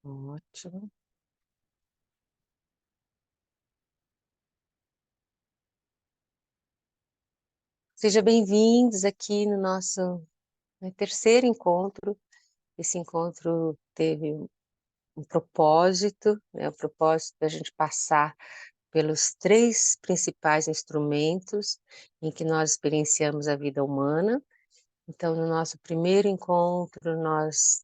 Ótimo. Seja bem-vindos aqui no nosso terceiro encontro. Esse encontro teve um propósito, né? O propósito da gente passar pelos três principais instrumentos em que nós experienciamos a vida humana. Então, no nosso primeiro encontro, nós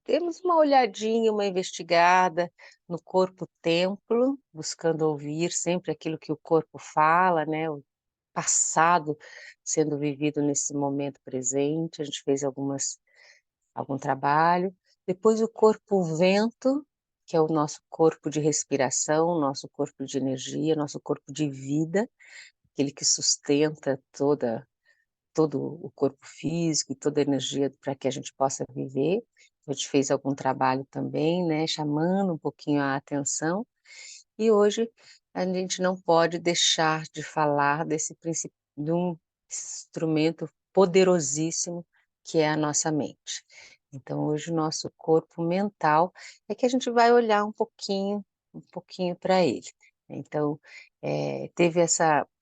temos uma olhadinha, uma investigada no corpo-templo, buscando ouvir sempre aquilo que o corpo fala, né? Passado sendo vivido nesse momento presente, a gente fez algum trabalho. Depois o corpo-vento, que é o nosso corpo de respiração, nosso corpo de energia, nosso corpo de vida, aquele que sustenta todo o corpo físico e toda a energia para que a gente possa viver. A gente fez algum trabalho também, né, chamando um pouquinho a atenção, e hoje a gente não pode deixar de falar de um instrumento poderosíssimo que é a nossa mente. Então hoje o nosso corpo mental é que a gente vai olhar um pouquinho para ele. Então, teve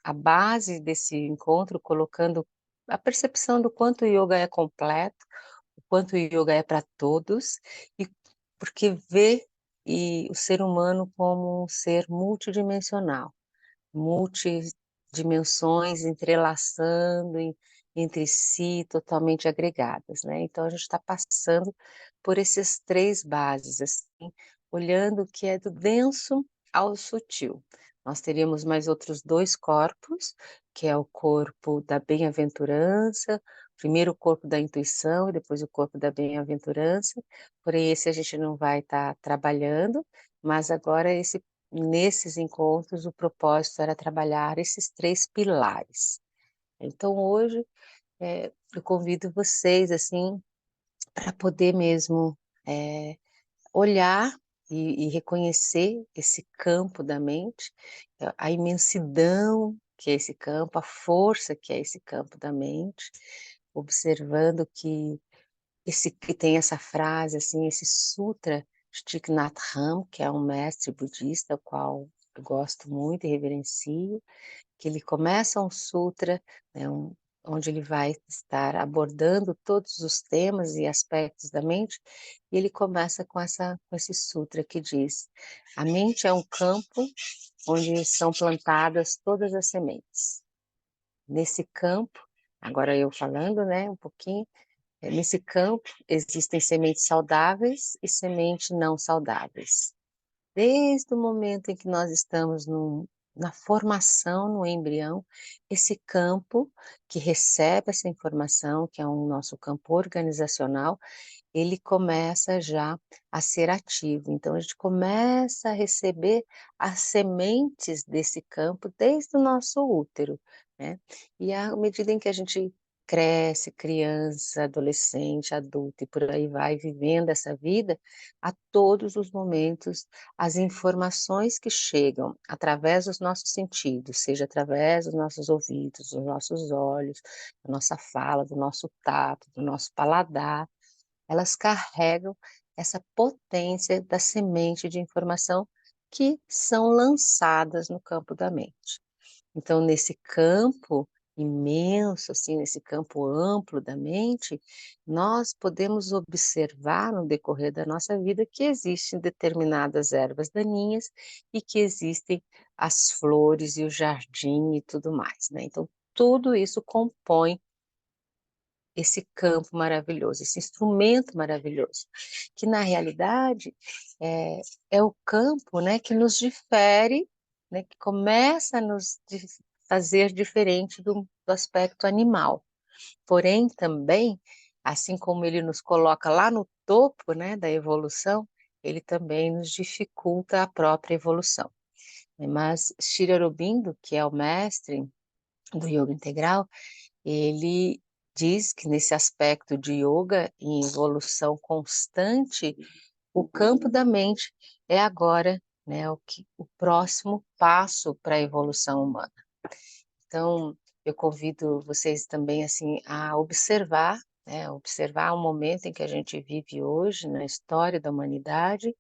a base desse encontro colocando a percepção do quanto o yoga é completo, o quanto o yoga é para todos, e porque vê o ser humano como um ser multidimensional, multidimensões entrelaçando entre si, totalmente agregadas, né? Então a gente está passando por esses três bases, assim, olhando o que é do denso ao sutil. Nós teríamos mais outros dois corpos, que é o corpo da bem-aventurança, primeiro o corpo da intuição e depois o corpo da bem-aventurança, porém esse a gente não vai estar trabalhando, mas agora nesses encontros o propósito era trabalhar esses três pilares. Então hoje, eu convido vocês, assim, para poder mesmo, olhar e reconhecer esse campo da mente, a imensidão que é esse campo, a força que é esse campo da mente, observando que tem essa frase, assim, esse sutra de Thich Nhat Hanh, que é um mestre budista, o qual eu gosto muito e reverencio, que ele começa um sutra, né, onde ele vai estar abordando todos os temas e aspectos da mente, e ele começa com esse sutra que diz: a mente é um campo onde são plantadas todas as sementes. Nesse campo, agora eu falando, né, um pouquinho, nesse campo existem sementes saudáveis e sementes não saudáveis. Desde o momento em que nós estamos na formação, no embrião, esse campo que recebe essa informação, que é o nosso campo organizacional, ele começa já a ser ativo. Então, a gente começa a receber as sementes desse campo desde o nosso útero, né? E à medida em que a gente cresce, criança, adolescente, adulto e por aí vai, vivendo essa vida, a todos os momentos, as informações que chegam através dos nossos sentidos, seja através dos nossos ouvidos, dos nossos olhos, da nossa fala, do nosso tato, do nosso paladar, elas carregam essa potência da semente de informação que são lançadas no campo da mente. Então, nesse campo imenso, assim, nesse campo amplo da mente, nós podemos observar no decorrer da nossa vida que existem determinadas ervas daninhas e que existem as flores e o jardim e tudo mais, né? Então, tudo isso compõe esse campo maravilhoso, esse instrumento maravilhoso, que na realidade é o campo, né, que nos difere, né, que começa a fazer diferente do aspecto animal. Porém, também, assim como ele nos coloca lá no topo, né, da evolução, ele também nos dificulta a própria evolução. Mas Sri Aurobindo, que é o mestre do yoga integral, ele diz que nesse aspecto de yoga em evolução constante, o campo da mente é agora, né, o próximo passo para a evolução humana. Então, eu convido vocês também assim a observar, né, observar o momento em que a gente vive hoje na história da humanidade,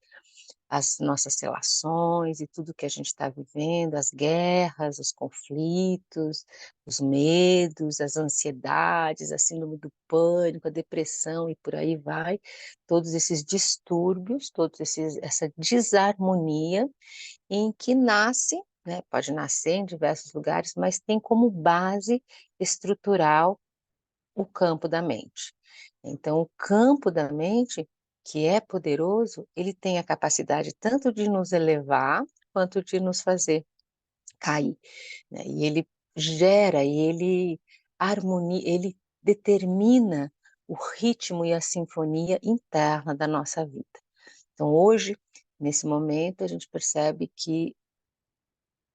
as nossas relações e tudo que a gente está vivendo, as guerras, os conflitos, os medos, as ansiedades, a síndrome do pânico, a depressão e por aí vai, todos esses distúrbios, essa desarmonia em que nasce, né, pode nascer em diversos lugares, mas tem como base estrutural o campo da mente. Então, o campo da mente, que é poderoso, ele tem a capacidade tanto de nos elevar, quanto de nos fazer cair, né? E ele gera, e ele harmonia, ele determina o ritmo e a sinfonia interna da nossa vida. Então, hoje, nesse momento, a gente percebe que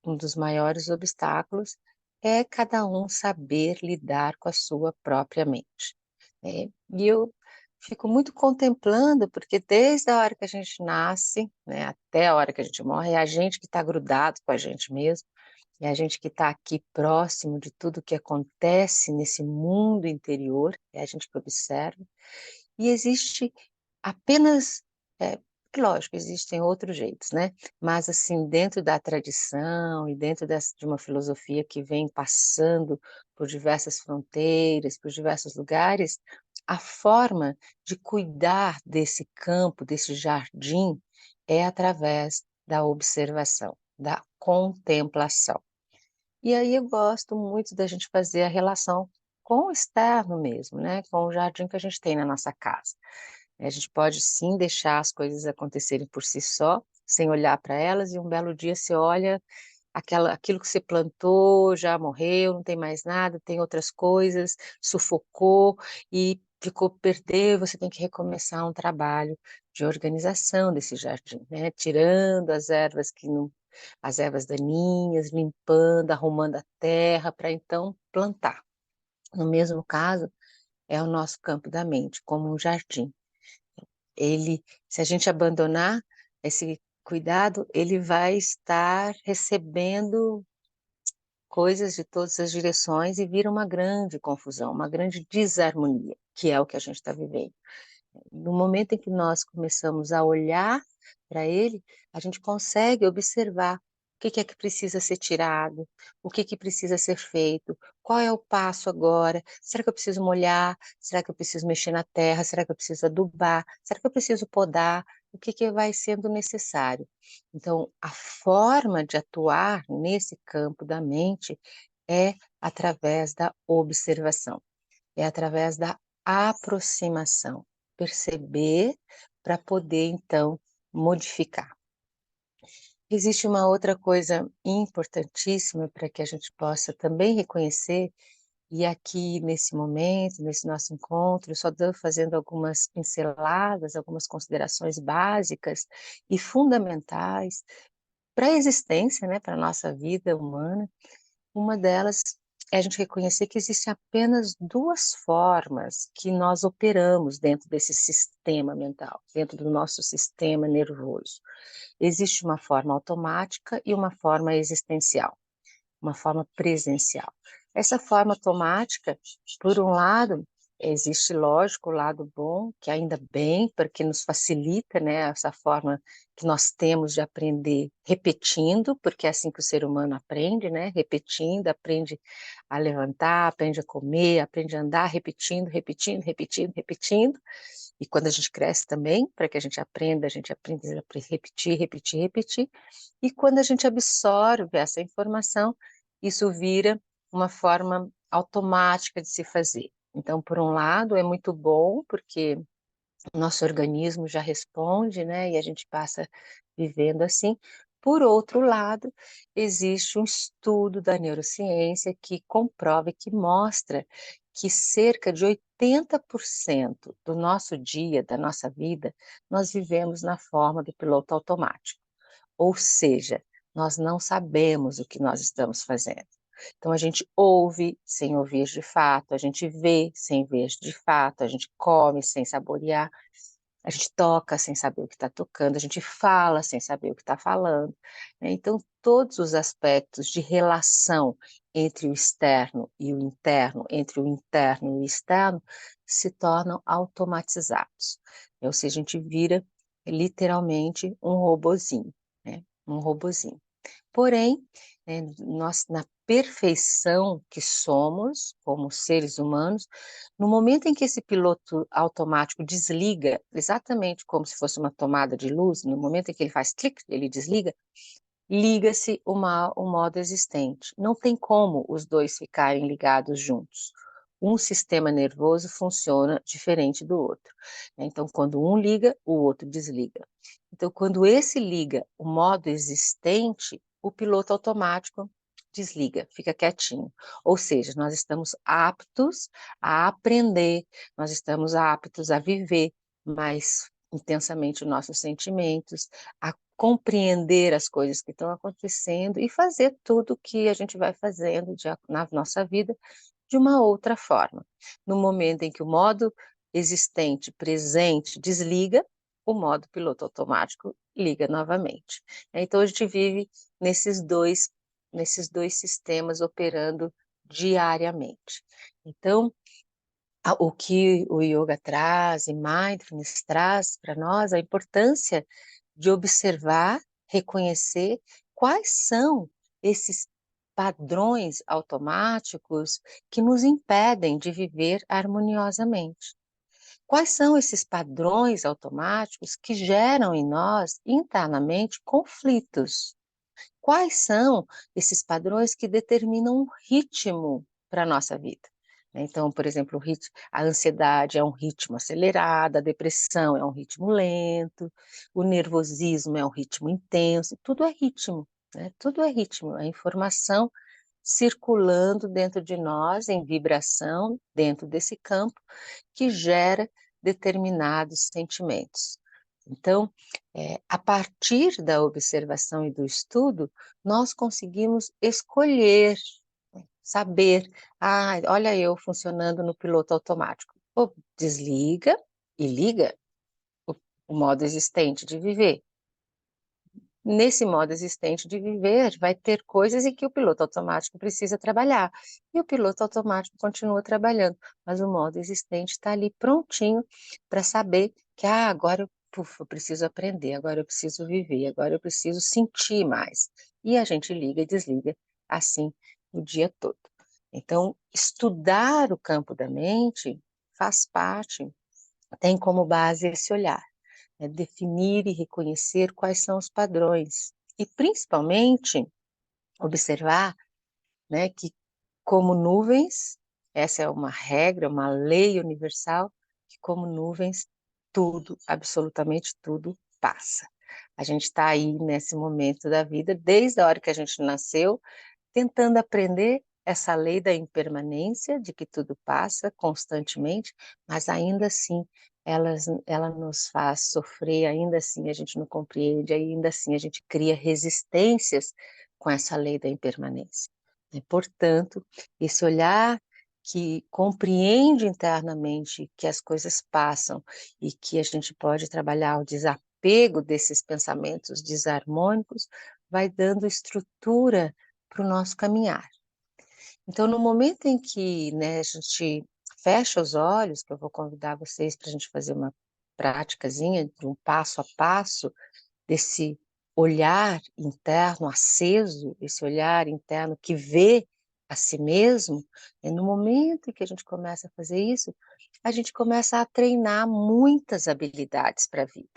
um dos maiores obstáculos é cada um saber lidar com a sua própria mente, né. E eu fico muito contemplando, porque desde a hora que a gente nasce, né, até a hora que a gente morre, é a gente que está grudado com a gente mesmo, é a gente que está aqui próximo de tudo que acontece nesse mundo interior, é a gente que observa, e existe apenas, lógico, existem outros jeitos, né, mas assim, dentro da tradição e dentro de uma filosofia que vem passando por diversas fronteiras, por diversos lugares, a forma de cuidar desse campo, desse jardim, é através da observação, da contemplação. E aí eu gosto muito da gente fazer a relação com o externo mesmo, né, com o jardim que a gente tem na nossa casa. A gente pode sim deixar as coisas acontecerem por si só, sem olhar para elas, e um belo dia você olha, aquilo que você plantou já morreu, não tem mais nada, tem outras coisas, sufocou e perdeu, você tem que recomeçar um trabalho de organização desse jardim, né, tirando as ervas daninhas, limpando, arrumando a terra para então plantar. No mesmo caso, é o nosso campo da mente, como um jardim. Se a gente abandonar esse cuidado, ele vai estar recebendo coisas de todas as direções e vira uma grande confusão, uma grande desarmonia, que é o que a gente está vivendo. No momento em que nós começamos a olhar para ele, a gente consegue observar o que é que precisa ser tirado, o que precisa ser feito, qual é o passo agora, será que eu preciso molhar, será que eu preciso mexer na terra, será que eu preciso adubar, será que eu preciso podar, o que vai sendo necessário. Então, a forma de atuar nesse campo da mente é através da observação, é através da aproximação, perceber para poder então modificar. Existe uma outra coisa importantíssima para que a gente possa também reconhecer, e aqui nesse momento, nesse nosso encontro, só estou fazendo algumas pinceladas, algumas considerações básicas e fundamentais para a existência, né, para a nossa vida humana. Uma delas é a gente reconhecer que existem apenas 2 formas que nós operamos dentro desse sistema mental, dentro do nosso sistema nervoso. Existe uma forma automática e uma forma existencial, uma forma presencial. Essa forma automática, por um lado, existe, lógico, o lado bom, que ainda bem, porque nos facilita, né, essa forma que nós temos de aprender repetindo, porque é assim que o ser humano aprende, né, repetindo, aprende a levantar, aprende a comer, aprende a andar, repetindo, repetindo, repetindo, repetindo. E quando a gente cresce também, para que a gente aprende a repetir, repetir, repetir. E quando a gente absorve essa informação, isso vira uma forma automática de se fazer. Então, por um lado, é muito bom, porque o nosso organismo já responde, né, e a gente passa vivendo assim. Por outro lado, existe um estudo da neurociência que comprova e que mostra que cerca de 80% do nosso dia, da nossa vida, nós vivemos na forma do piloto automático. Ou seja, nós não sabemos o que nós estamos fazendo. Então a gente ouve sem ouvir de fato, a gente vê sem ver de fato, a gente come sem saborear, a gente toca sem saber o que está tocando, a gente fala sem saber o que está falando, né. Então todos os aspectos de relação entre o externo e o interno, entre o interno e o externo, se tornam automatizados. Ou seja, a gente vira literalmente um robozinho, né? Um robozinho. Porém, nós, na perfeição que somos, como seres humanos, no momento em que esse piloto automático desliga, exatamente como se fosse uma tomada de luz, no momento em que ele faz clique, ele desliga, liga-se o modo existente. Não tem como os dois ficarem ligados juntos. Um sistema nervoso funciona diferente do outro. Então, quando um liga, o outro desliga. Então, quando esse liga o modo existente, o piloto automático desliga, fica quietinho. Ou seja, nós estamos aptos a aprender, nós estamos aptos a viver mais intensamente os nossos sentimentos, a compreender as coisas que estão acontecendo e fazer tudo o que a gente vai fazendo na nossa vida de uma outra forma. No momento em que o modo existente, presente, desliga, o modo piloto automático liga novamente. Então, a gente vive nesses dois sistemas operando diariamente. Então, o que o yoga traz e mindfulness traz para nós, a importância de observar, reconhecer quais são esses padrões automáticos que nos impedem de viver harmoniosamente. Quais são esses padrões automáticos que geram em nós internamente conflitos? Quais são esses padrões que determinam um ritmo para a nossa vida? Então, por exemplo, a ansiedade é um ritmo acelerado, a depressão é um ritmo lento, o nervosismo é um ritmo intenso, tudo é ritmo, né? Tudo é ritmo, é informação circulando dentro de nós, em vibração, dentro desse campo, que gera determinados sentimentos. Então, a partir da observação e do estudo, nós conseguimos escolher, saber, olha eu funcionando no piloto automático. Pô, desliga e liga o, o modo existente de viver. Nesse modo existente de viver, vai ter coisas em que o piloto automático precisa trabalhar, e o piloto automático continua trabalhando, mas o modo existente está ali prontinho para saber que, agora eu preciso aprender, agora eu preciso viver, agora eu preciso sentir mais. E a gente liga e desliga assim o dia todo. Então, estudar o campo da mente faz parte, tem como base esse olhar, definir e reconhecer quais são os padrões e principalmente observar, né, que como nuvens, essa é uma regra, uma lei universal, que como nuvens tudo, absolutamente tudo passa. A gente está aí nesse momento da vida, desde a hora que a gente nasceu, tentando aprender essa lei da impermanência, de que tudo passa constantemente, mas ainda assim ela nos faz sofrer, ainda assim a gente não compreende, ainda assim a gente cria resistências com essa lei da impermanência. E, portanto, esse olhar que compreende internamente que as coisas passam e que a gente pode trabalhar o desapego desses pensamentos desarmônicos, vai dando estrutura para o nosso caminhar. Então, no momento em que, né, a gente fecha os olhos, que eu vou convidar vocês para a gente fazer uma práticazinha de um passo a passo desse olhar interno aceso, esse olhar interno que vê a si mesmo, e no momento em que a gente começa a fazer isso, a gente começa a treinar muitas habilidades para a vida.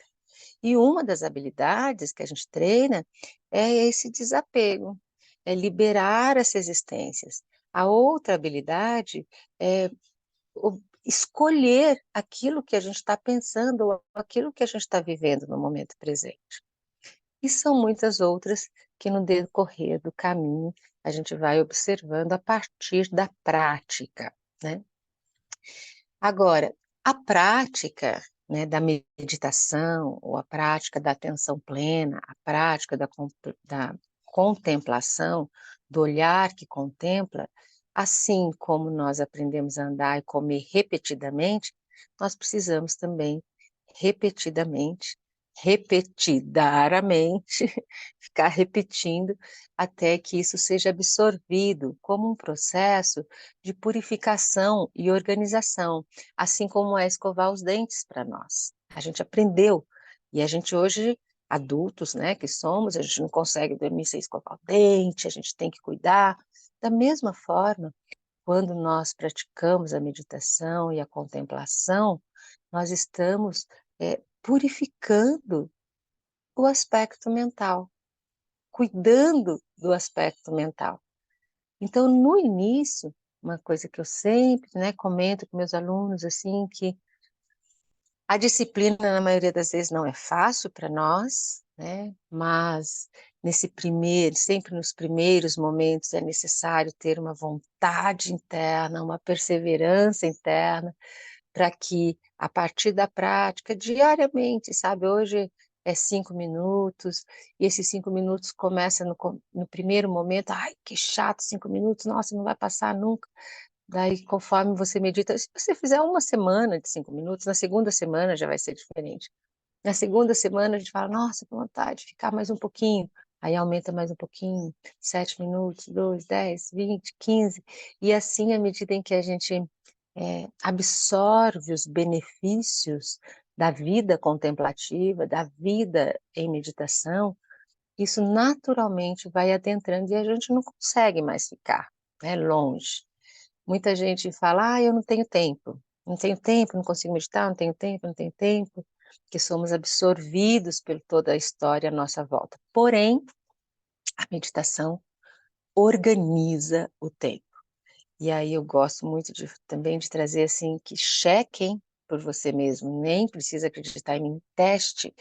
E uma das habilidades que a gente treina é esse desapego, é liberar essas existências. A outra habilidade é escolher aquilo que a gente está pensando, ou aquilo que a gente está vivendo no momento presente. E são muitas outras que no decorrer do caminho a gente vai observando a partir da prática, né? Agora, a prática, né, da meditação, ou a prática da atenção plena, a prática da contemplação, do olhar que contempla, assim como nós aprendemos a andar e comer repetidamente, nós precisamos também, repetidamente, repetidamente, ficar repetindo até que isso seja absorvido como um processo de purificação e organização, assim como é escovar os dentes para nós. A gente aprendeu, e a gente hoje, adultos, né, que somos, a gente não consegue dormir sem escovar o dente, a gente tem que cuidar. Da mesma forma, quando nós praticamos a meditação e a contemplação, nós estamos purificando o aspecto mental, cuidando do aspecto mental. Então, no início, uma coisa que eu sempre, né, comento com meus alunos, assim, que a disciplina, na maioria das vezes, não é fácil para nós, né, mas sempre nos primeiros momentos, é necessário ter uma vontade interna, uma perseverança interna, para que, a partir da prática, diariamente, sabe, hoje é 5 minutos, e esses 5 minutos começa no primeiro momento, ai, que chato, 5 minutos, nossa, não vai passar nunca. Daí, conforme você medita, se você fizer uma semana de 5 minutos, na segunda semana já vai ser diferente. Na segunda semana a gente fala, nossa, que vontade de ficar mais um pouquinho. Aí aumenta mais um pouquinho, 7 minutos, 2, 10, 20, 15. E assim, à medida em que a gente absorve os benefícios da vida contemplativa, da vida em meditação, isso naturalmente vai adentrando e a gente não consegue mais ficar, né, longe. Muita gente fala, eu não tenho tempo, não tenho tempo, não consigo meditar, não tenho tempo, não tenho tempo, que somos absorvidos por toda a história à nossa volta. Porém, a meditação organiza o tempo. E aí eu gosto muito também de trazer assim, que chequem por você mesmo, nem precisa acreditar em mim, teste,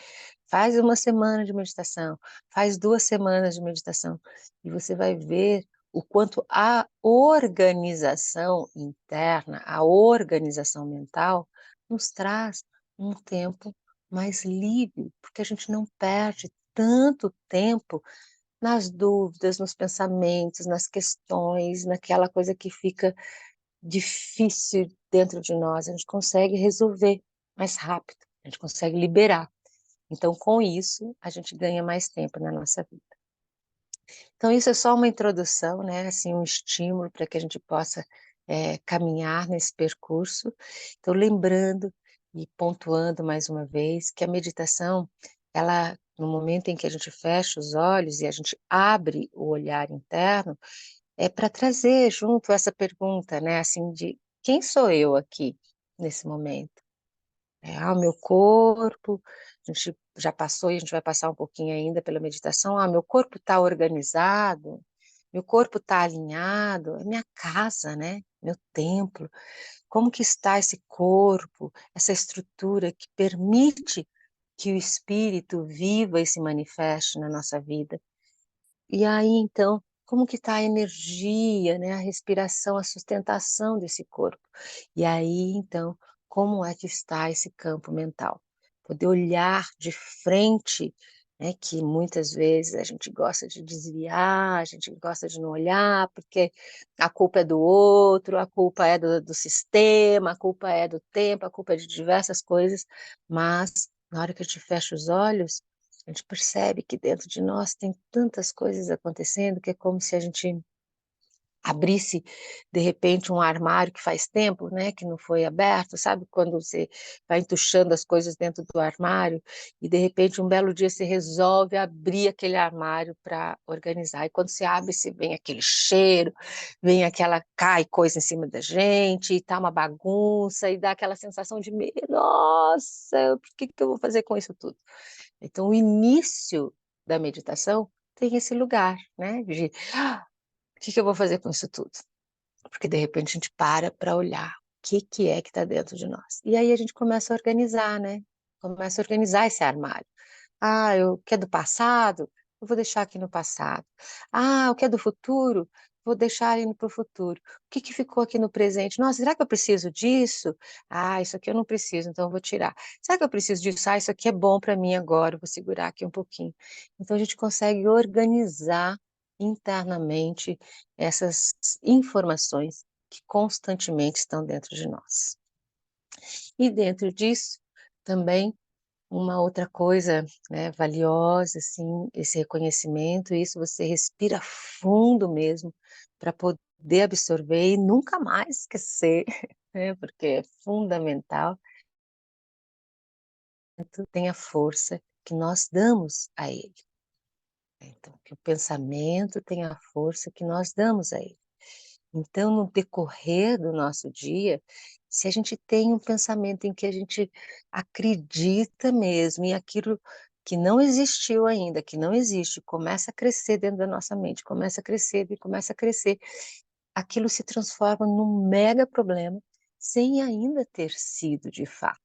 faz uma semana de meditação, faz 2 semanas de meditação, e você vai ver o quanto a organização interna, a organização mental, nos traz um tempo mais livre, porque a gente não perde tanto tempo nas dúvidas, nos pensamentos, nas questões, naquela coisa que fica difícil dentro de nós, a gente consegue resolver mais rápido, a gente consegue liberar. Então, com isso, a gente ganha mais tempo na nossa vida. Então, isso é só uma introdução, né? Assim, um estímulo para que a gente possa caminhar nesse percurso. Então, lembrando e pontuando mais uma vez que a meditação, ela, no momento em que a gente fecha os olhos e a gente abre o olhar interno, é para trazer junto essa pergunta, né? Assim, de quem sou eu aqui nesse momento? O meu corpo, a gente já passou e a gente vai passar um pouquinho ainda pela meditação. Meu corpo está organizado, meu corpo está alinhado, é minha casa, né? Meu templo. Como que está esse corpo, essa estrutura que permite que o espírito viva e se manifeste na nossa vida? E aí, então, como que está a energia, né? A respiração, a sustentação desse corpo? E aí, então, como é que está esse campo mental? Poder olhar de frente, né? Que muitas vezes a gente gosta de desviar, a gente gosta de não olhar, porque a culpa é do outro, a culpa é do sistema, a culpa é do tempo, a culpa é de diversas coisas, mas na hora que a gente fecha os olhos, a gente percebe que dentro de nós tem tantas coisas acontecendo que é como se a gente abrisse, de repente, um armário que faz tempo, né, que não foi aberto, sabe? Quando você vai entuchando as coisas dentro do armário e, de repente, um belo dia você resolve abrir aquele armário para organizar. E quando você abre, você vem aquele cheiro, vem aquela, cai coisa em cima da gente, e tá uma bagunça, e dá aquela sensação de, nossa, por que que eu vou fazer com isso tudo? Então, o início da meditação tem esse lugar, né, de o que que eu vou fazer com isso tudo? Porque de repente a gente para olhar o que que é que está dentro de nós. E aí a gente começa a organizar, né? Começa a organizar esse armário. O que é do passado, eu vou deixar aqui no passado. O que é do futuro, vou deixar indo para o futuro. O que que ficou aqui no presente? Nossa, será que eu preciso disso? Isso aqui eu não preciso, então eu vou tirar. Será que eu preciso disso? Isso aqui é bom para mim agora, eu vou segurar aqui um pouquinho. Então a gente consegue organizar internamente essas informações que constantemente estão dentro de nós. E dentro disso, também Uma outra coisa, né, valiosa, assim, esse reconhecimento, isso você respira fundo mesmo, para poder absorver e nunca mais esquecer, né, porque é fundamental. Tudo tem a força que nós damos a ele. Então, que o pensamento tem a força que nós damos a ele. Então, no decorrer do nosso dia, se a gente tem um pensamento em que a gente acredita mesmo em aquilo que não existiu ainda, que não existe, começa a crescer dentro da nossa mente, começa a crescer e começa a crescer, aquilo se transforma num mega problema, sem ainda ter sido de fato.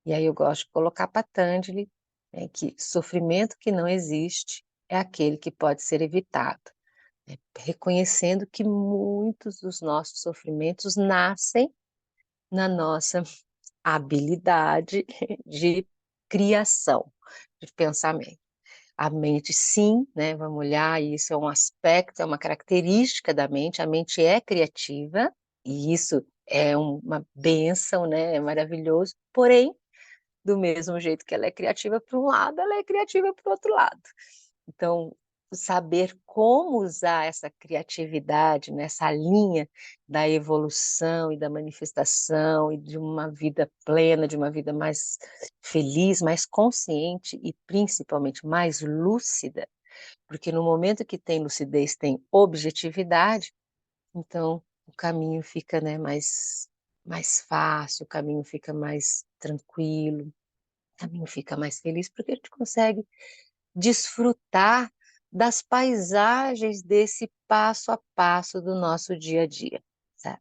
E aí eu gosto de colocar Patanjali, né, que sofrimento que não existe é aquele que pode ser evitado, né, reconhecendo que muitos dos nossos sofrimentos nascem na nossa habilidade de criação, de pensamento. A mente, sim, né, vamos olhar, isso é um aspecto, é uma característica da mente, a mente é criativa, e isso é uma bênção, né, é maravilhoso, porém, do mesmo jeito que ela é criativa para um lado, ela é criativa para o outro lado. Então, saber como usar essa criatividade nessa linha da evolução e da manifestação e de uma vida plena, de uma vida mais feliz, mais consciente e principalmente mais lúcida, porque no momento que tem lucidez, tem objetividade, então o caminho fica, né, mais fácil, o caminho fica mais tranquilo, o caminho fica mais feliz, porque a gente consegue desfrutar das paisagens desse passo a passo do nosso dia a dia, certo?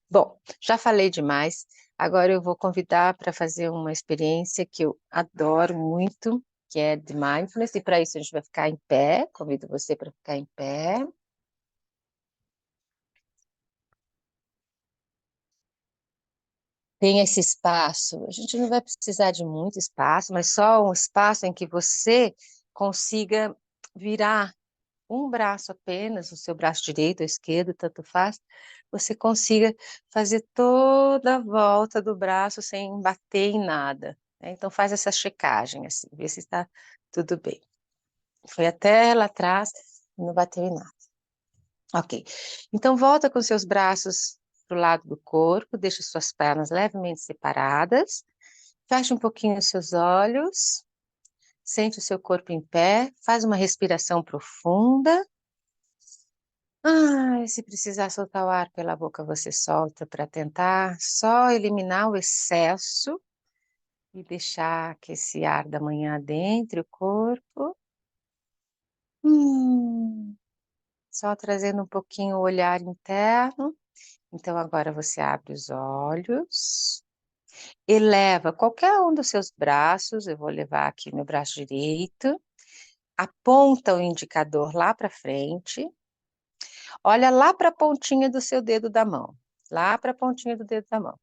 Bom, já falei demais, agora eu vou convidar para fazer uma experiência que eu adoro muito, que é de mindfulness, e para isso a gente vai ficar em pé, convido você para ficar em pé. Tem esse espaço, a gente não vai precisar de muito espaço, mas só um espaço em que você consiga virar um braço apenas, o seu braço direito ou esquerdo, tanto faz, você consiga fazer toda a volta do braço sem bater em nada, né? Então faz essa checagem, assim, vê se está tudo bem. Foi até lá atrás, não bateu em nada. Ok. Então volta com seus braços para o lado do corpo, deixa suas pernas levemente separadas, fecha um pouquinho os seus olhos, sente o seu corpo em pé, faz uma respiração profunda. Se precisar soltar o ar pela boca, você solta para tentar só eliminar o excesso e deixar que esse ar da manhã adentre o corpo. Só trazendo um pouquinho o olhar interno. Então, agora você abre os olhos, eleva qualquer um dos seus braços, eu vou levar aqui meu braço direito, aponta o indicador lá para frente. Olha lá para a pontinha do seu dedo da mão, lá para a pontinha do dedo da mão.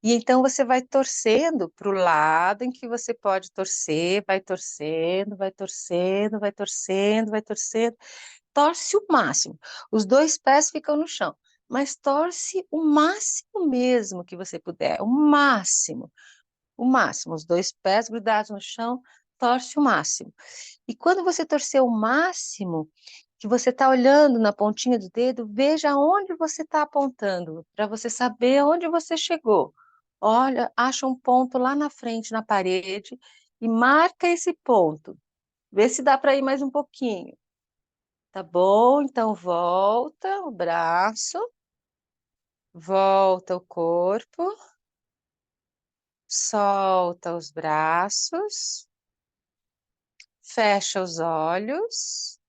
E então você vai torcendo para o lado em que você pode torcer, vai torcendo, vai torcendo, vai torcendo, vai torcendo. Torce o máximo. Os dois pés ficam no chão, mas torce o máximo mesmo que você puder, o máximo, o máximo. Os dois pés grudados no chão, torce o máximo. E quando você torcer o máximo, que você está olhando na pontinha do dedo, veja onde você está apontando, para você saber onde você chegou. Olha, acha um ponto lá na frente, na parede, e marca esse ponto. Vê se dá para ir mais um pouquinho. Tá bom? Então volta o braço, volta o corpo, solta os braços, fecha os olhos.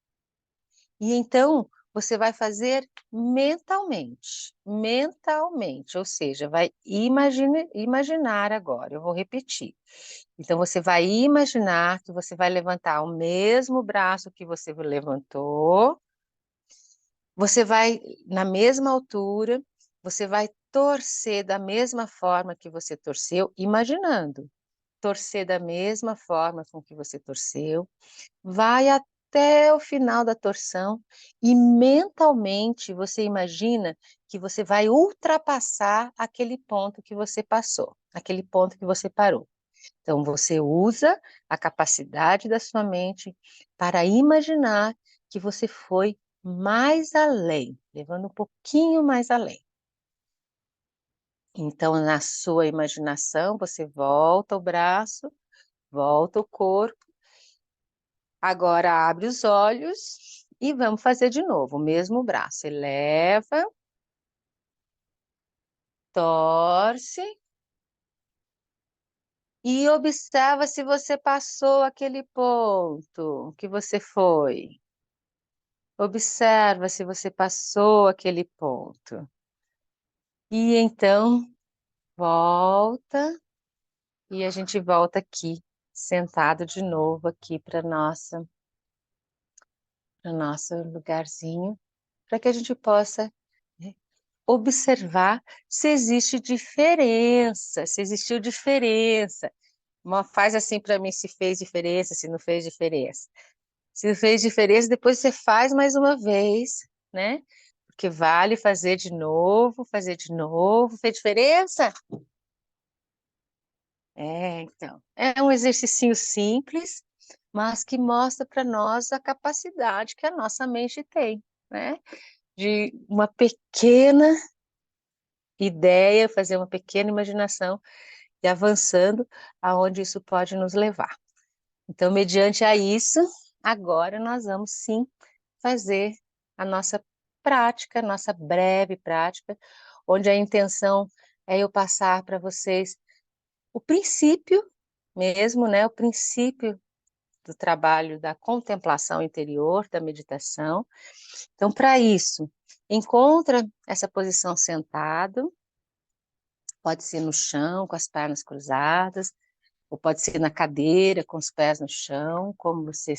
E então você vai fazer mentalmente, ou seja, vai imaginar agora, eu vou repetir. Então você vai imaginar que você vai levantar o mesmo braço que você levantou, você vai na mesma altura, você vai torcer da mesma forma que você torceu, imaginando. Torcer da mesma forma com que você torceu, vai até o final da torção e mentalmente você imagina que você vai ultrapassar aquele ponto que você passou, aquele ponto que você parou. Então, você usa a capacidade da sua mente para imaginar que você foi mais além, levando um pouquinho mais além. Então, na sua imaginação, você volta o braço, volta o corpo. Agora abre os olhos e vamos fazer de novo, o mesmo braço. Eleva, torce e observa se você passou aquele ponto que você foi. Observa se você passou aquele ponto. E então volta e a gente volta aqui, sentado de novo aqui para nosso lugarzinho, para que a gente possa, né, observar se existe diferença, se existiu diferença. Faz assim para mim se fez diferença, se não fez diferença. Se fez diferença, depois você faz mais uma vez, né? Porque vale fazer de novo, fazer de novo. Fez diferença? Então. É um exercício simples, mas que mostra para nós a capacidade que a nossa mente tem, né? De uma pequena ideia, fazer uma pequena imaginação e avançando aonde isso pode nos levar. Então, mediante a isso, agora nós vamos sim fazer a nossa prática, nossa breve prática, onde a intenção é eu passar para vocês o princípio mesmo, né? O princípio do trabalho da contemplação interior, da meditação. Então, para isso, encontra essa posição sentado, pode ser no chão, com as pernas cruzadas, ou pode ser na cadeira, com os pés no chão, como você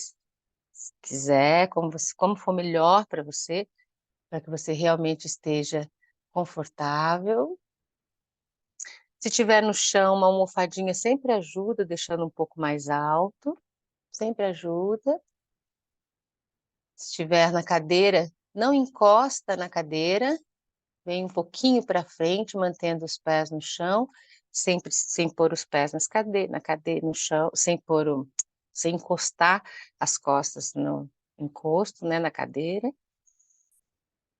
quiser, como for melhor para que você realmente esteja confortável. Se tiver no chão, uma almofadinha sempre ajuda, deixando um pouco mais alto, sempre ajuda. Se estiver na cadeira, não encosta na cadeira, vem um pouquinho para frente, mantendo os pés no chão, sempre sem pôr os pés na cadeira, no chão, sem encostar as costas no encosto, né, na cadeira.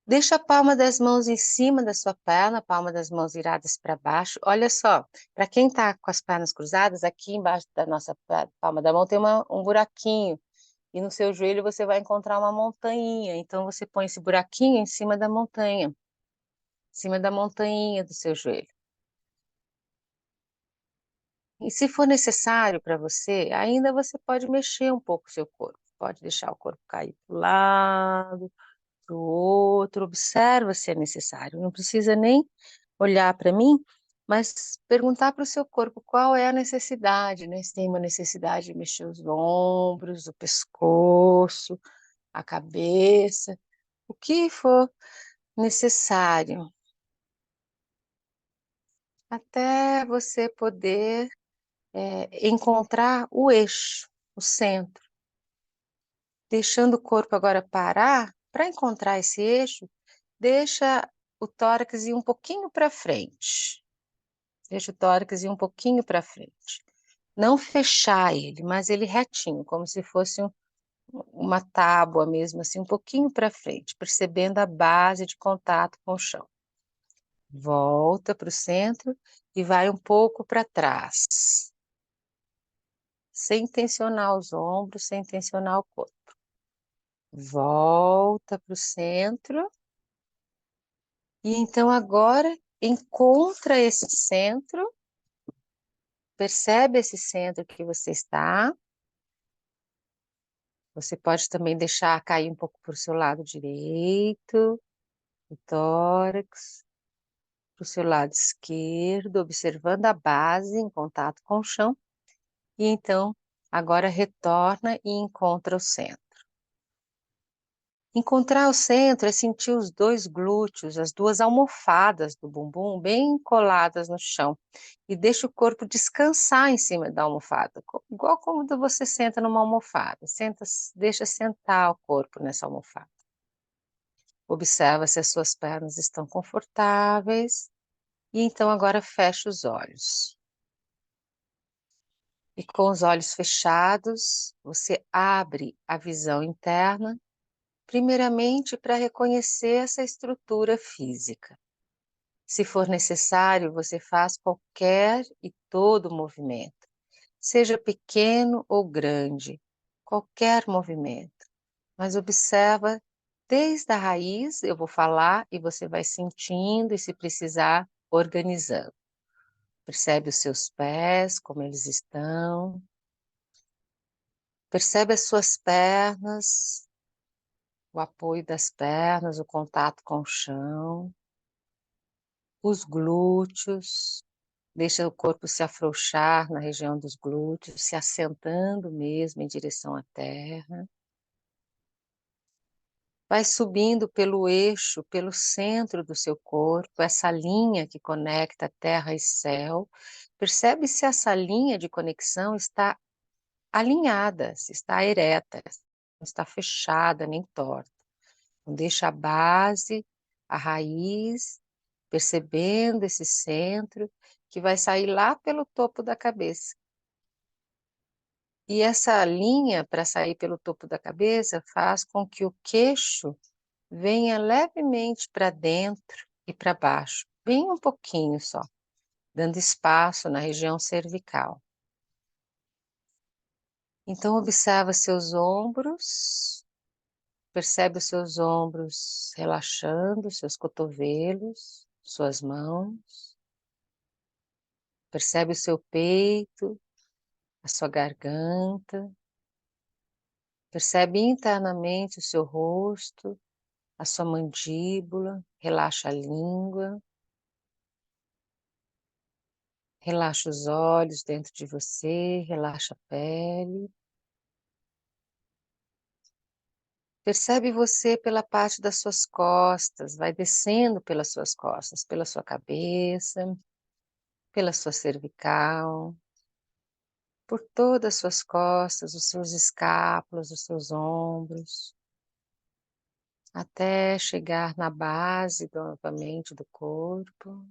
Deixa a palma das mãos em cima da sua perna, a palma das mãos viradas para baixo. Olha só, para quem está com as pernas cruzadas, aqui embaixo da nossa palma da mão tem um buraquinho. E no seu joelho você vai encontrar uma montanha. Então você põe esse buraquinho em cima da montanha, em cima da montanha do seu joelho. E se for necessário para você, ainda você pode mexer um pouco o seu corpo. Pode deixar o corpo cair para o lado, para o outro. Observa se é necessário. Não precisa nem olhar para mim, mas perguntar para o seu corpo qual é a necessidade, né? Se tem uma necessidade de mexer os ombros, o pescoço, a cabeça, o que for necessário, até você poder encontrar o eixo, o centro, deixando o corpo agora parar. Para encontrar esse eixo, deixa o tórax ir um pouquinho para frente. Deixa o tórax ir um pouquinho para frente. Não fechar ele, mas ele retinho, como se fosse uma tábua mesmo, assim, um pouquinho para frente, percebendo a base de contato com o chão. Volta para o centro e vai um pouco para trás, sem tensionar os ombros, sem tensionar o corpo. Volta para o centro e então agora encontra esse centro, percebe esse centro que você está. Você pode também deixar cair um pouco para o seu lado direito, o tórax, para o seu lado esquerdo, observando a base em contato com o chão. E então, agora retorna e encontra o centro. Encontrar o centro é sentir os dois glúteos, as duas almofadas do bumbum bem coladas no chão. E deixa o corpo descansar em cima da almofada, igual como você senta numa almofada. Deixa sentar o corpo nessa almofada. Observa se as suas pernas estão confortáveis. E então agora fecha os olhos. E com os olhos fechados, você abre a visão interna, primeiramente para reconhecer essa estrutura física. Se for necessário, você faz qualquer e todo movimento, seja pequeno ou grande, qualquer movimento. Mas observa desde a raiz, eu vou falar e você vai sentindo e, se precisar, organizando. Percebe os seus pés, como eles estão. Percebe as suas pernas, o apoio das pernas, o contato com o chão. Os glúteos, deixa o corpo se afrouxar na região dos glúteos, se assentando mesmo em direção à terra. Vai subindo pelo eixo, pelo centro do seu corpo, essa linha que conecta terra e céu. Percebe se essa linha de conexão está alinhada, se está ereta, não está fechada nem torta. Então, deixa a base, a raiz, percebendo esse centro, que vai sair lá pelo topo da cabeça. E essa linha, para sair pelo topo da cabeça, faz com que o queixo venha levemente para dentro e para baixo, bem um pouquinho só, dando espaço na região cervical. Então, observa seus ombros, percebe os seus ombros relaxando, seus cotovelos, suas mãos. Percebe o seu peito, a sua garganta. Percebe internamente o seu rosto, a sua mandíbula, relaxa a língua. Relaxa os olhos dentro de você, relaxa a pele. Percebe você pela parte das suas costas, vai descendo pelas suas costas, pela sua cabeça, pela sua cervical, por todas as suas costas, os seus escápulas, os seus ombros, até chegar na base novamente do corpo.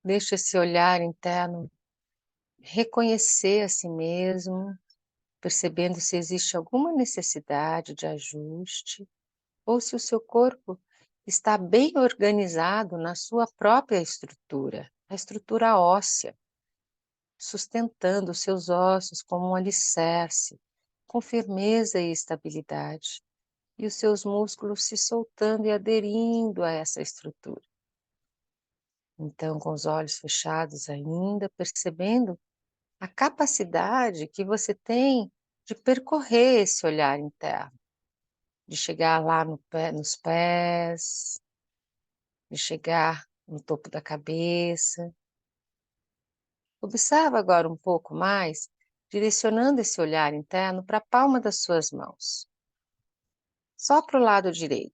Deixa esse olhar interno reconhecer a si mesmo, percebendo se existe alguma necessidade de ajuste ou se o seu corpo está bem organizado na sua própria estrutura, a estrutura óssea, sustentando os seus ossos como um alicerce, com firmeza e estabilidade, e os seus músculos se soltando e aderindo a essa estrutura. Então, com os olhos fechados ainda, percebendo a capacidade que você tem de percorrer esse olhar interno, de chegar lá nos pés, de chegar no topo da cabeça. Observa agora um pouco mais, direcionando esse olhar interno para a palma das suas mãos, só para o lado direito.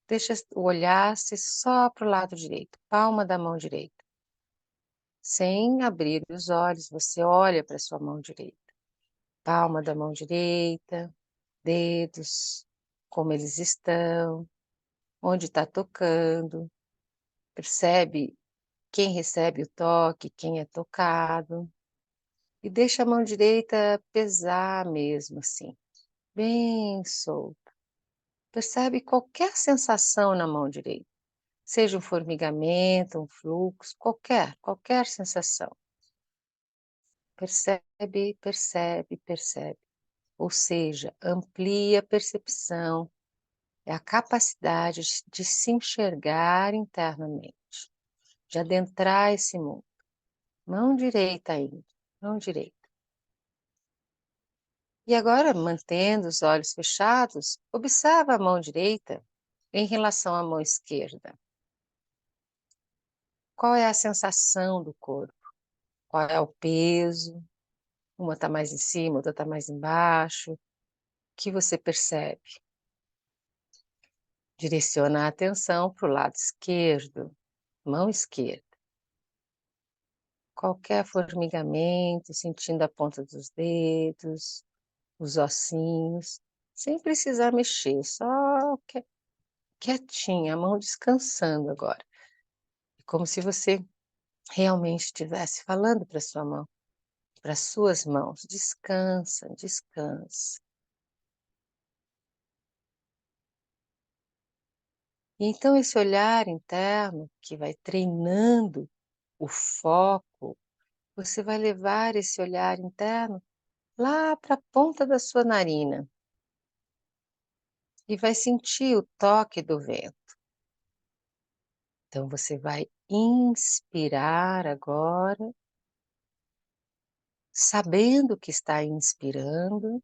Deixa o olhar ser só para o lado direito, palma da mão direita. Sem abrir os olhos, você olha para a sua mão direita. Palma da mão direita, dedos, como eles estão, onde está tocando. Percebe quem recebe o toque, quem é tocado. E deixa a mão direita pesar mesmo assim, bem solta. Percebe qualquer sensação na mão direita, seja um formigamento, um fluxo, qualquer sensação. Percebe, percebe, percebe. Ou seja, amplia a percepção, é a capacidade de se enxergar internamente, de adentrar esse mundo. Mão direita ainda, mão direita. E agora, mantendo os olhos fechados, observa a mão direita em relação à mão esquerda. Qual é a sensação do corpo? Qual é o peso? Uma está mais em cima, outra está mais embaixo. O que você percebe? Direciona a atenção para o lado esquerdo, mão esquerda. Qualquer formigamento, sentindo a ponta dos dedos, os ossinhos, sem precisar mexer, só quietinha, a mão descansando agora. É como se você realmente estivesse falando para sua mão, para suas mãos: "Descansa, descansa". E então esse olhar interno que vai treinando o foco, você vai levar esse olhar interno lá para a ponta da sua narina e vai sentir o toque do vento. Então você vai inspirar agora, sabendo que está inspirando,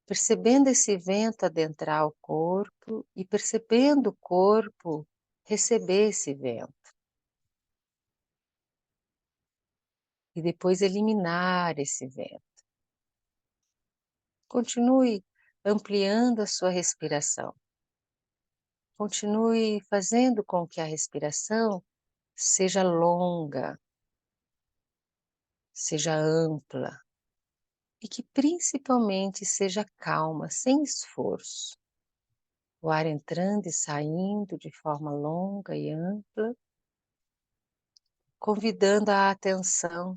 percebendo esse vento adentrar o corpo e percebendo o corpo receber esse vento. E depois eliminar esse vento. Continue ampliando a sua respiração. Continue fazendo com que a respiração seja longa, seja ampla e que principalmente seja calma, sem esforço. O ar entrando e saindo de forma longa e ampla, convidando a atenção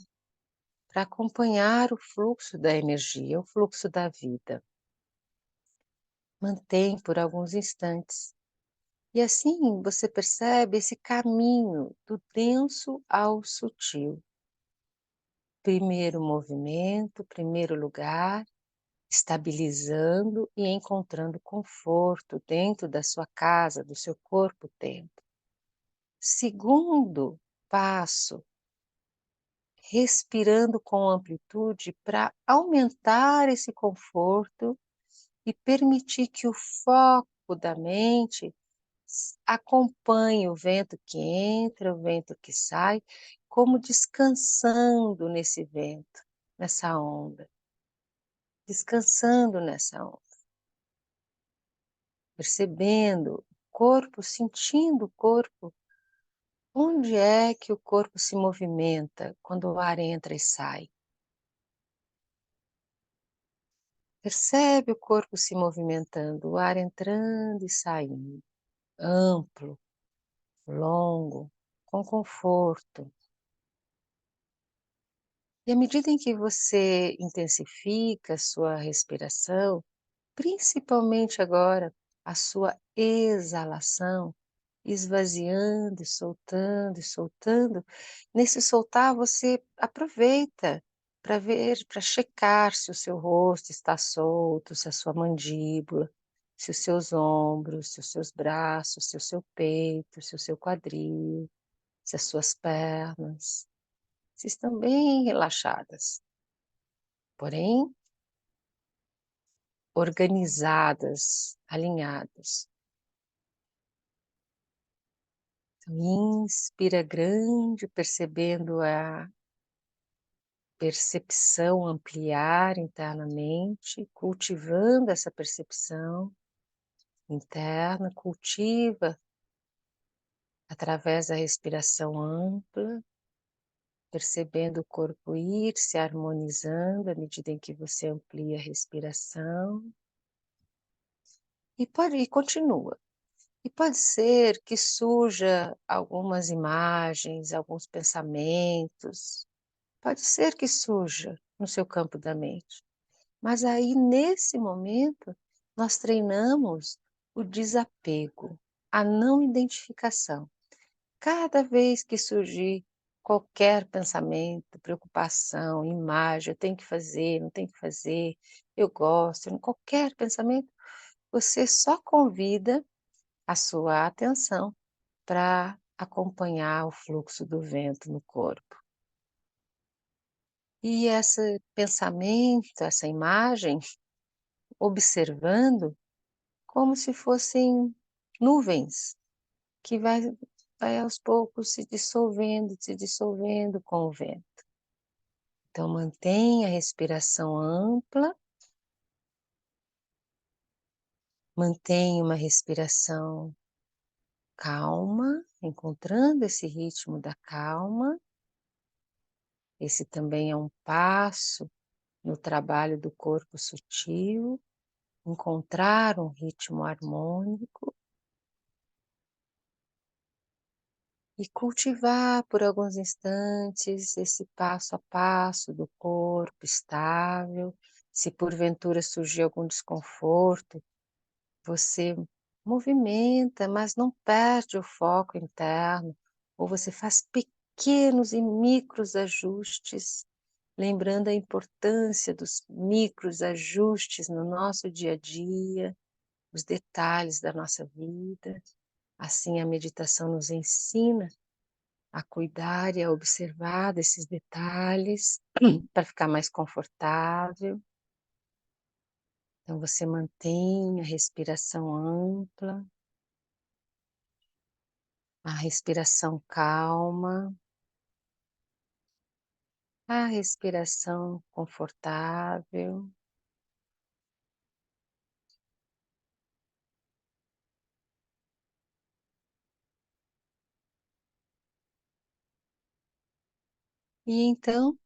para acompanhar o fluxo da energia, o fluxo da vida. Mantém por alguns instantes. E assim você percebe esse caminho do denso ao sutil. Primeiro movimento, primeiro lugar, estabilizando e encontrando conforto dentro da sua casa, do seu corpo-tempo. Segundo passo, respirando com amplitude para aumentar esse conforto e permitir que o foco da mente acompanhe o vento que entra, o vento que sai, como descansando nesse vento, nessa onda, descansando nessa onda, percebendo o corpo, sentindo o corpo. Onde é que o corpo se movimenta quando o ar entra e sai? Percebe o corpo se movimentando, o ar entrando e saindo, amplo, longo, com conforto. E à medida em que você intensifica a sua respiração, principalmente agora a sua exalação, esvaziando e soltando, nesse soltar você aproveita para ver, para checar se o seu rosto está solto, se a sua mandíbula, se os seus ombros, se os seus braços, se o seu peito, se o seu quadril, se as suas pernas, se estão bem relaxadas. Porém, organizadas, alinhadas. Então, inspira grande, percebendo a percepção ampliar internamente, cultivando essa percepção interna, cultiva através da respiração ampla, percebendo o corpo ir se harmonizando à medida em que você amplia a respiração. E continua. E pode ser que surja algumas imagens, alguns pensamentos, pode ser que surja no seu campo da mente. Mas aí, nesse momento, nós treinamos o desapego, a não identificação. Cada vez que surgir qualquer pensamento, preocupação, imagem, eu tenho que fazer, não tenho que fazer, eu gosto, qualquer pensamento, você só convida a sua atenção para acompanhar o fluxo do vento no corpo. E esse pensamento, essa imagem, observando como se fossem nuvens que vai aos poucos se dissolvendo com o vento. Então mantenha a respiração ampla, mantenha uma respiração calma, encontrando esse ritmo da calma. Esse também é um passo no trabalho do corpo sutil, encontrar um ritmo harmônico. e cultivar por alguns instantes esse passo a passo do corpo estável. Se porventura surgir algum desconforto, você movimenta, mas não perde o foco interno, ou você faz pequenos e micros ajustes, lembrando a importância dos micros ajustes no nosso dia a dia, os detalhes da nossa vida. Assim, a meditação nos ensina a cuidar e a observar desses detalhes para ficar mais confortável. Então, você mantém a respiração ampla, a respiração calma, a respiração confortável. E então,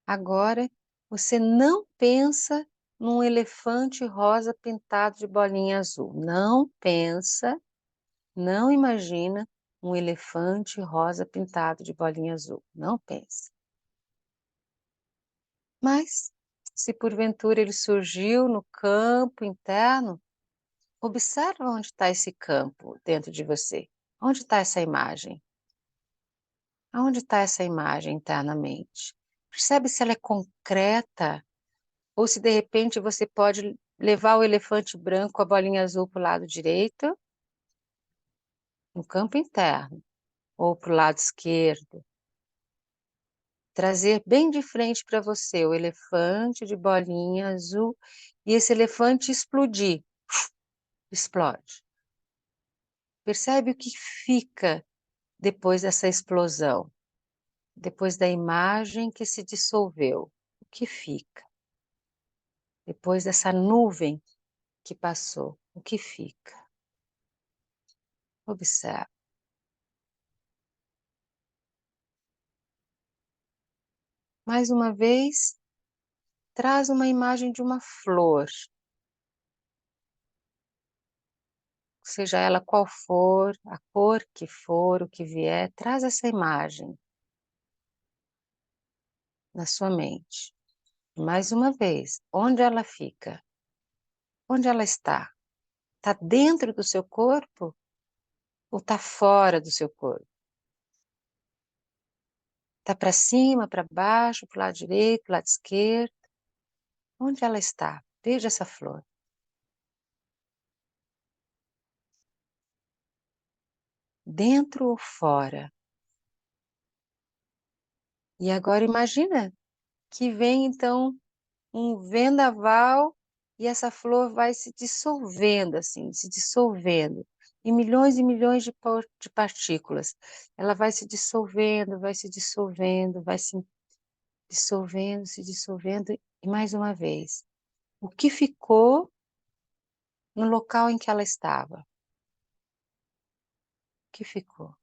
agora, você não pensa num elefante rosa pintado de bolinha azul. Não pensa, não imagina um elefante rosa pintado de bolinha azul. Não pensa. Mas, se porventura ele surgiu no campo interno, observa onde está esse campo dentro de você. Onde está essa imagem? Aonde está essa imagem internamente? Percebe se ela é concreta ou se de repente você pode levar o elefante branco, a bolinha azul para o lado direito, no campo interno, ou para o lado esquerdo. Trazer bem de frente para você o elefante de bolinha azul e esse elefante explodir. Explode. Percebe o que fica depois dessa explosão? Depois da imagem que se dissolveu, o que fica? Depois dessa nuvem que passou, o que fica? Observe. Mais uma vez, traz uma imagem de uma flor, seja ela qual for, a cor que for, o que vier, traz essa imagem na sua mente. Mais uma vez, onde ela fica? Onde ela está? Está dentro do seu corpo ou está fora do seu corpo? Está para cima, para baixo, para o lado direito, para o lado esquerdo? Onde ela está? Veja essa flor. Dentro ou fora? E agora imagina que vem então um vendaval e essa flor vai se dissolvendo assim, se dissolvendo em milhões e milhões de partículas. Ela vai se dissolvendo, vai se dissolvendo, vai se dissolvendo, se dissolvendo e mais uma vez. O que ficou no local em que ela estava? O que ficou?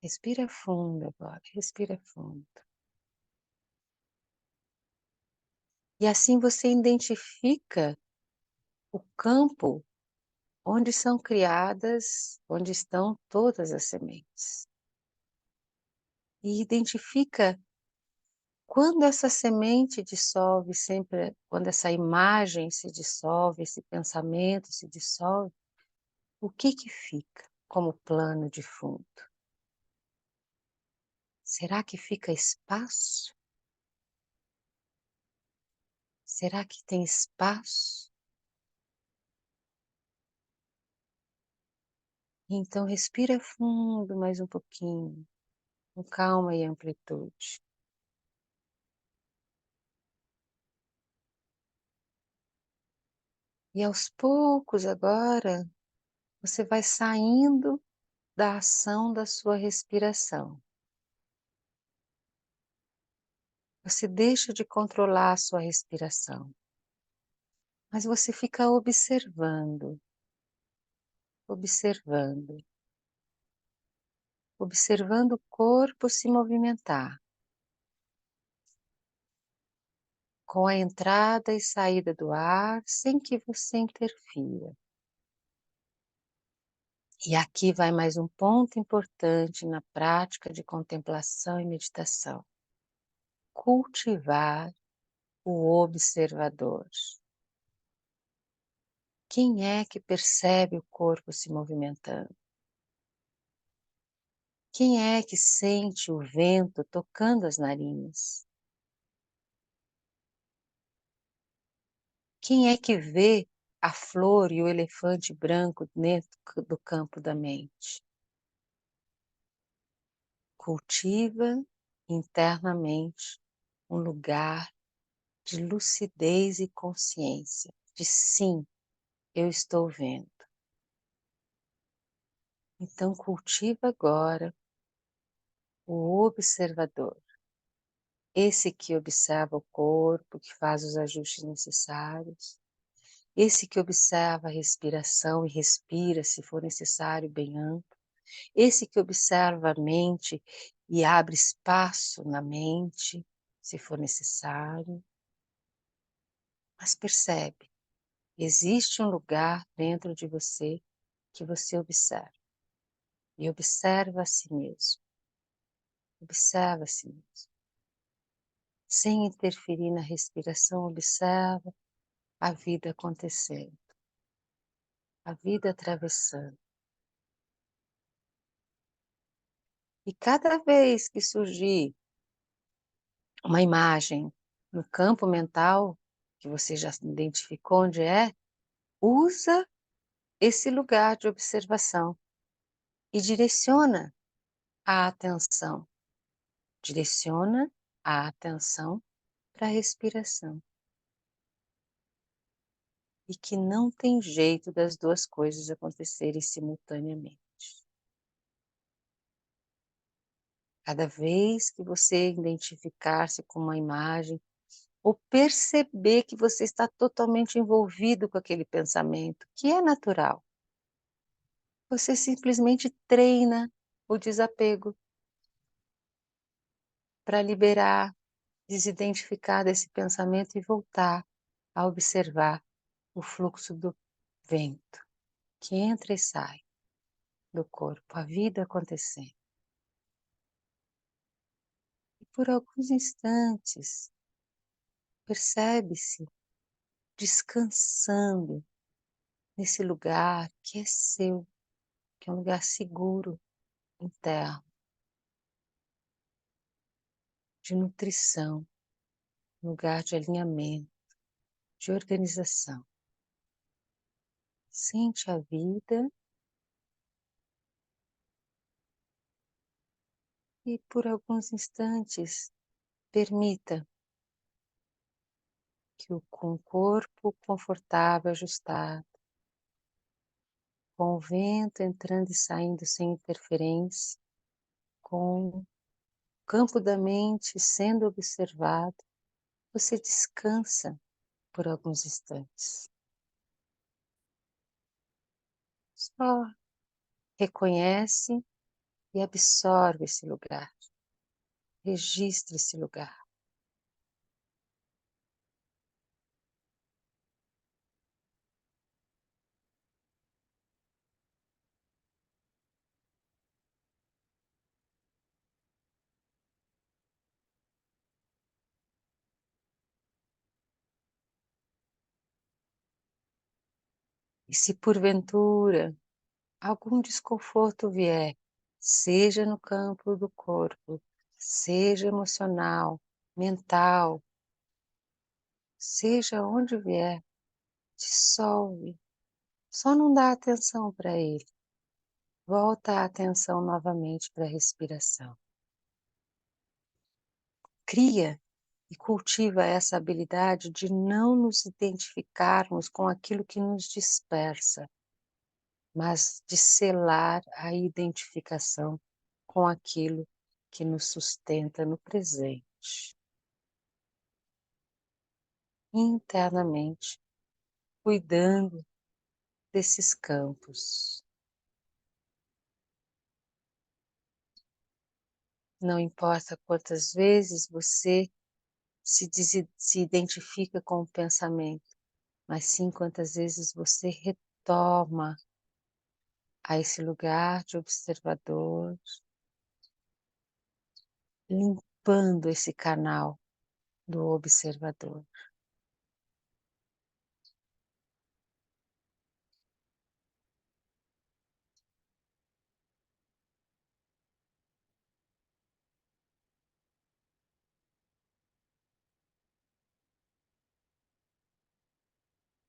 Respira fundo agora, respira fundo. E assim você identifica o campo onde são criadas, onde estão todas as sementes. E identifica quando essa semente dissolve, sempre, quando essa imagem se dissolve, esse pensamento se dissolve, o que fica como plano de fundo? Será que fica espaço? Será que tem espaço? Então respira fundo mais um pouquinho, com calma e amplitude. E aos poucos agora, você vai saindo da ação da sua respiração. Você deixa de controlar a sua respiração, mas você fica observando, observando, observando o corpo se movimentar, com a entrada e saída do ar, sem que você interfira. E aqui vai mais um ponto importante na prática de contemplação e meditação: cultivar o observador. Quem é que percebe o corpo se movimentando? Quem é que sente o vento tocando as narinas? Quem é que vê a flor e o elefante branco dentro do campo da mente? Cultiva internamente um lugar de lucidez e consciência, de sim, eu estou vendo. Então cultiva agora o observador, esse que observa o corpo, que faz os ajustes necessários, esse que observa a respiração e respira, se for necessário, bem amplo, esse que observa a mente e abre espaço na mente, se for necessário, mas percebe, existe um lugar dentro de você que você observa, e observa a si mesmo, observa a si mesmo. Sem interferir na respiração, observa a vida acontecendo, a vida atravessando. E cada vez que surgir uma imagem no campo mental, que você já identificou onde é, usa esse lugar de observação e direciona a atenção para a respiração. E que não tem jeito das duas coisas acontecerem simultaneamente. Cada vez que você identificar-se com uma imagem, ou perceber que você está totalmente envolvido com aquele pensamento, que é natural, você simplesmente treina o desapego para liberar, desidentificar desse pensamento e voltar a observar o fluxo do vento que entra e sai do corpo, a vida acontecendo. E por alguns instantes, percebe-se descansando nesse lugar que é seu, que é um lugar seguro, interno, de nutrição, lugar de alinhamento, de organização. Sente a vida e por alguns instantes permita que com o corpo confortável, ajustado, com o vento entrando e saindo sem interferência, com o campo da mente sendo observado, você descansa por alguns instantes. Só reconhece e absorve esse lugar, registre esse lugar. E se porventura algum desconforto vier, seja no campo do corpo, seja emocional, mental, seja onde vier, dissolve. Só não dá atenção para ele. Volta a atenção novamente para a respiração. Cria e cultiva essa habilidade de não nos identificarmos com aquilo que nos dispersa, mas de selar a identificação com aquilo que nos sustenta no presente, internamente, cuidando desses campos. Não importa quantas vezes você se identifica com o pensamento, mas sim quantas vezes você retoma a esse lugar de observador, limpando esse canal do observador.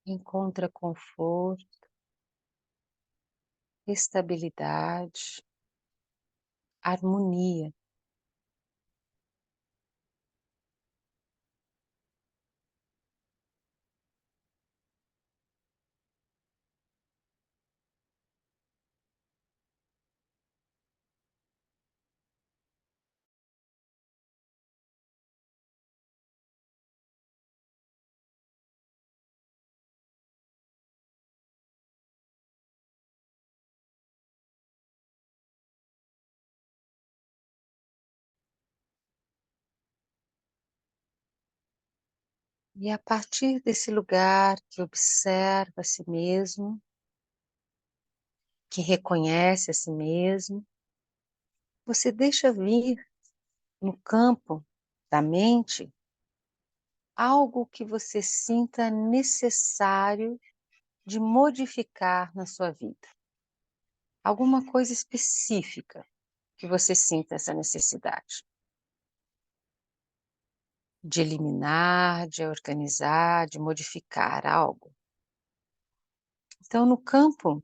Encontra conforto, estabilidade, harmonia. E a partir desse lugar que observa a si mesmo, que reconhece a si mesmo, você deixa vir no campo da mente algo que você sinta necessário de modificar na sua vida. Alguma coisa específica que você sinta essa necessidade de eliminar, de organizar, de modificar algo. Então, no campo,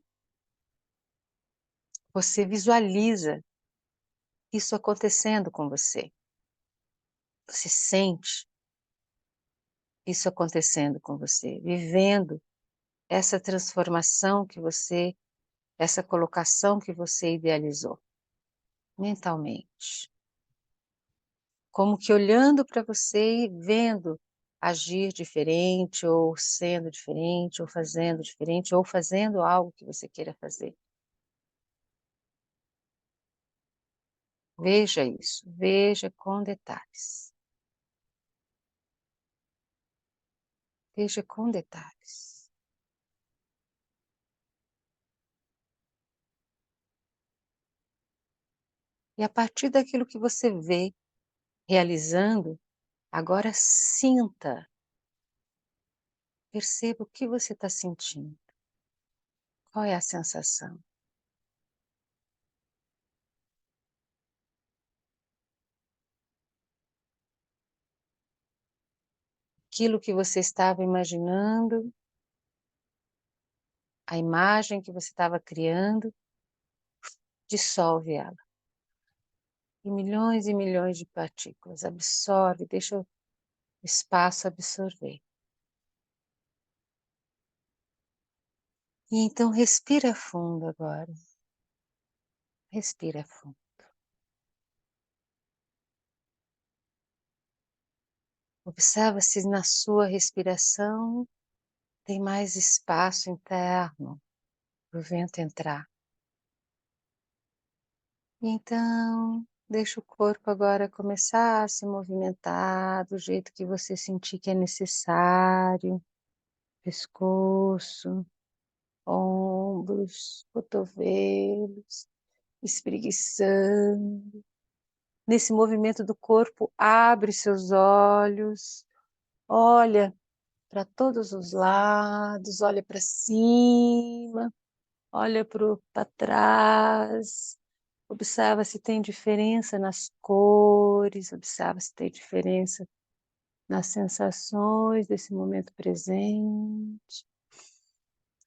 você visualiza isso acontecendo com você. Você sente isso acontecendo com você, vivendo essa transformação que você, essa colocação que você idealizou mentalmente. Como que olhando para você e vendo agir diferente, ou sendo diferente, ou fazendo algo que você queira fazer. Veja isso, veja com detalhes. Veja com detalhes. E a partir daquilo que você vê realizando, agora sinta, perceba o que você está sentindo. Qual é a sensação? Aquilo que você estava imaginando, a imagem que você estava criando, dissolve ela. E milhões de partículas. Absorve, deixa o espaço absorver. E então respira fundo agora. Respira fundo. Observa se na sua respiração tem mais espaço interno para o vento entrar. E então, deixa o corpo agora começar a se movimentar do jeito que você sentir que é necessário. Pescoço, ombros, cotovelos, espreguiçando. Nesse movimento do corpo, abre seus olhos, olha para todos os lados, olha para cima, olha para trás, observa se tem diferença nas cores, observa se tem diferença nas sensações desse momento presente.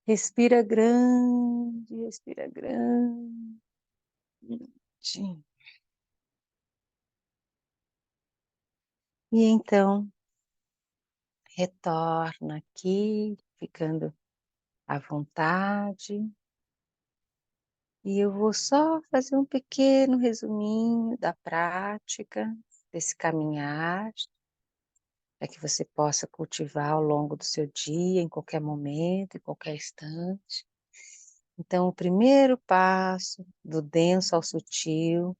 Respira grande, respira grande. E então, retorna aqui, ficando à vontade. E eu vou só fazer um pequeno resuminho da prática, desse caminhar, para que você possa cultivar ao longo do seu dia, em qualquer momento, em qualquer instante. Então, o primeiro passo, do denso ao sutil,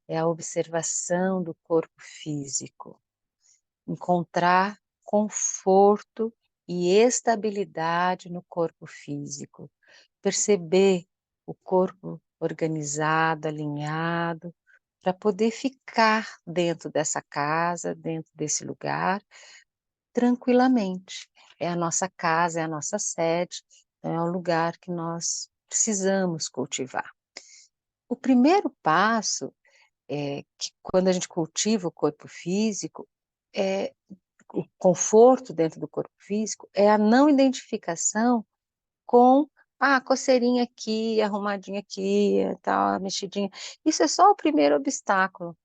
é a observação do corpo físico. Encontrar conforto e estabilidade no corpo físico. Perceber o corpo organizado, alinhado, para poder ficar dentro dessa casa, dentro desse lugar, tranquilamente. É a nossa casa, é a nossa sede, então é um lugar que nós precisamos cultivar. O primeiro passo é que quando a gente cultiva o corpo físico, é o conforto dentro do corpo físico, é a não identificação com, coceirinha aqui, arrumadinha aqui, tal, mexidinha. Isso é só o primeiro obstáculo,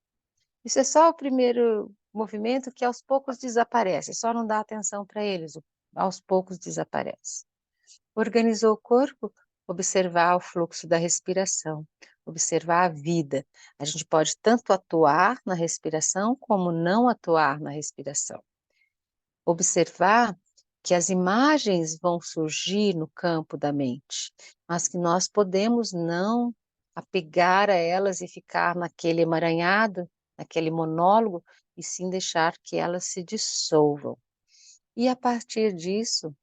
isso é só o primeiro movimento que aos poucos desaparece, só não dá atenção para eles, aos poucos desaparece. Organizou o corpo, observar o fluxo da respiração, observar a vida. A gente pode tanto atuar na respiração como não atuar na respiração. Observar que as imagens vão surgir no campo da mente, mas que nós podemos não apegar a elas e ficar naquele emaranhado, naquele monólogo, e sim deixar que elas se dissolvam. E a partir disso,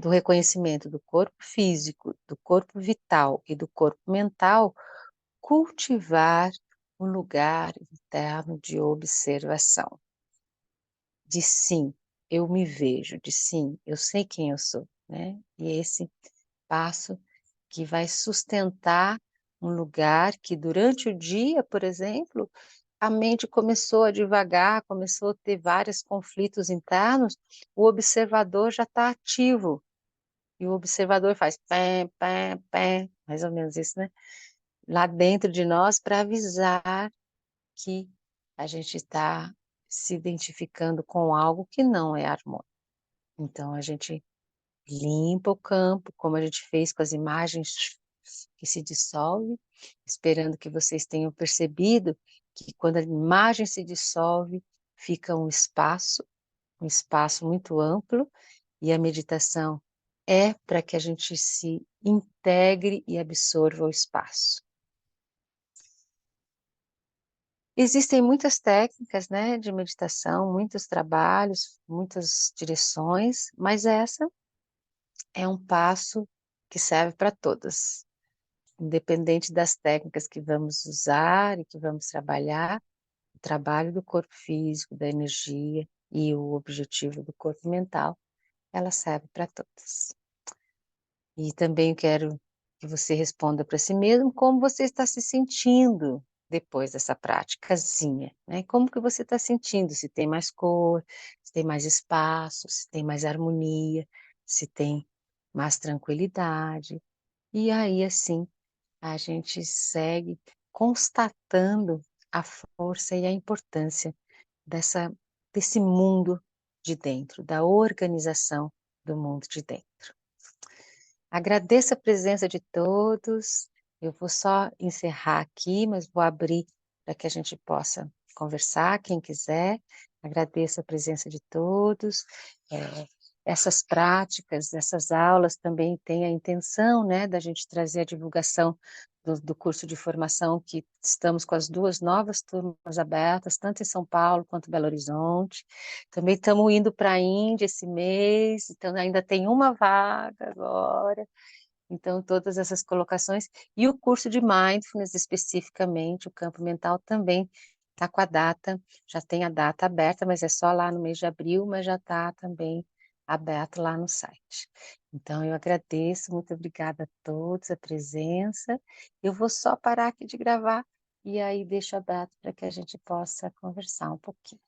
do reconhecimento do corpo físico, do corpo vital e do corpo mental, cultivar um lugar interno de observação, de sim, eu me vejo, de sim, eu sei quem eu sou, né? E esse passo que vai sustentar um lugar que durante o dia, por exemplo, a mente começou a divagar, começou a ter vários conflitos internos, o observador já está ativo, e o observador faz pé, pé, pé, mais ou menos isso, né? Lá dentro de nós para avisar que a gente está se identificando com algo que não é harmônico. Então a gente limpa o campo, como a gente fez com as imagens que se dissolve, esperando que vocês tenham percebido que quando a imagem se dissolve, fica um espaço muito amplo, e a meditação é para que a gente se integre e absorva o espaço. Existem muitas técnicas, né, de meditação, muitos trabalhos, muitas direções, mas essa é um passo que serve para todas, independente das técnicas que vamos usar e que vamos trabalhar, o trabalho do corpo físico, da energia e o objetivo do corpo mental, ela serve para todas. E também quero que você responda para si mesmo como você está se sentindo depois dessa praticazinha, né? Como que você está sentindo, se tem mais cor, se tem mais espaço, se tem mais harmonia, se tem mais tranquilidade. E aí, assim, a gente segue constatando a força e a importância desse mundo de dentro, da organização do mundo de dentro. Agradeço a presença de todos. Eu vou só encerrar aqui, mas vou abrir para que a gente possa conversar, quem quiser. Agradeço a presença de todos. Essas práticas, essas aulas também têm a intenção, né, da gente trazer a divulgação do curso de formação, que estamos com as 2 novas turmas abertas, tanto em São Paulo quanto em Belo Horizonte. Também estamos indo para a Índia esse mês, então ainda tem uma vaga agora. Então, todas essas colocações. E o curso de Mindfulness, especificamente, o campo mental, também está com a data, já tem a data aberta, mas é só lá no mês de abril, mas já está também aberto lá no site. Então, eu agradeço, muito obrigada a todos, a presença. Eu vou só parar aqui de gravar e aí deixo aberto para que a gente possa conversar um pouquinho.